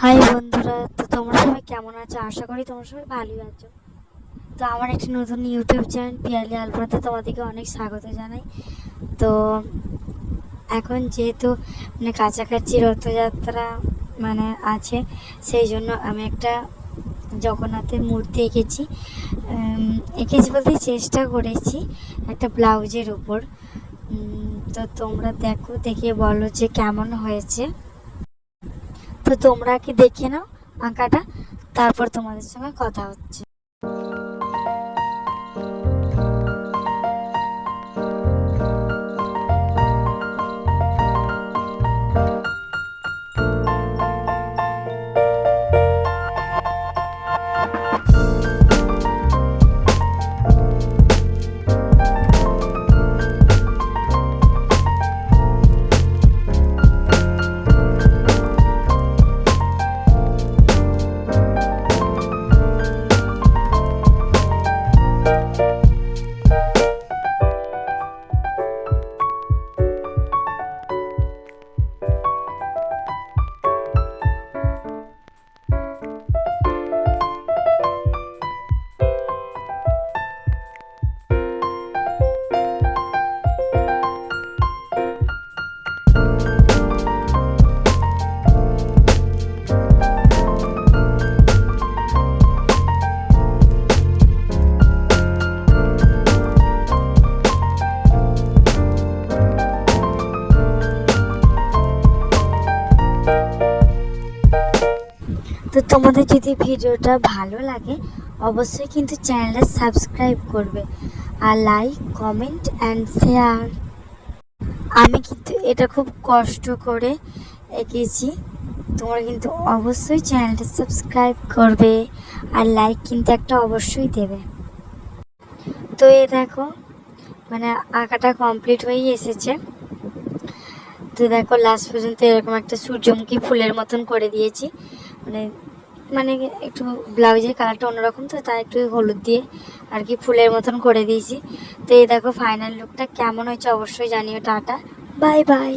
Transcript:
High বন্ধুরা, তো তোমরা সবাই কেমন আছো? আশা করি তোমরা সবাই ভালোই আছো। তো আমার একটি নতুন ইউটিউব চ্যানেল পিয়ালি আলপনাতে তোমাদেরকে অনেক স্বাগত জানাই। তো এখন যেহেতু কাছাকাছি রথযাত্রা আছে, সেই জন্য আমি একটা জগন্নাথের মূর্তি এঁকেছি বলতে চেষ্টা করেছি একটা ব্লাউজের উপর। তো তোমরা দেখে বলো যে কেমন হয়েছে। তো তোমরা কি দেখে নাও আঁকাটা, তারপর তোমাদের সঙ্গে কথা হচ্ছে। তো তোমাদের যদি ভিডিওটা ভালো লাগে অবশ্যই কিন্তু চ্যানেলটা সাবস্ক্রাইব করবে, আর লাইক, কমেন্ট অ্যান্ড শেয়ার। আমি কিন্তু এটা খুব কষ্ট করে এঁকেছি, তোমরা কিন্তু অবশ্যই চ্যানেলটা সাবস্ক্রাইব করবে আর লাইক কিন্তু একটা অবশ্যই দেবে। তো দেখো আঁকাটা কমপ্লিট হয়ে এসেছে। তো দেখো লাস্ট পর্যন্ত এরকম একটা সূর্যমুখী ফুলের মতন করে দিয়েছি। মানে মানে একটু ব্লাউজের কালারটা অন্যরকম, তো তাই একটু হলুদ দিয়ে আর কি ফুলের মতন করে দিয়েছি। তো দেখো ফাইনাল লুকটা কেমন হয়েছে অবশ্যই জানিও। Tata, bye bye.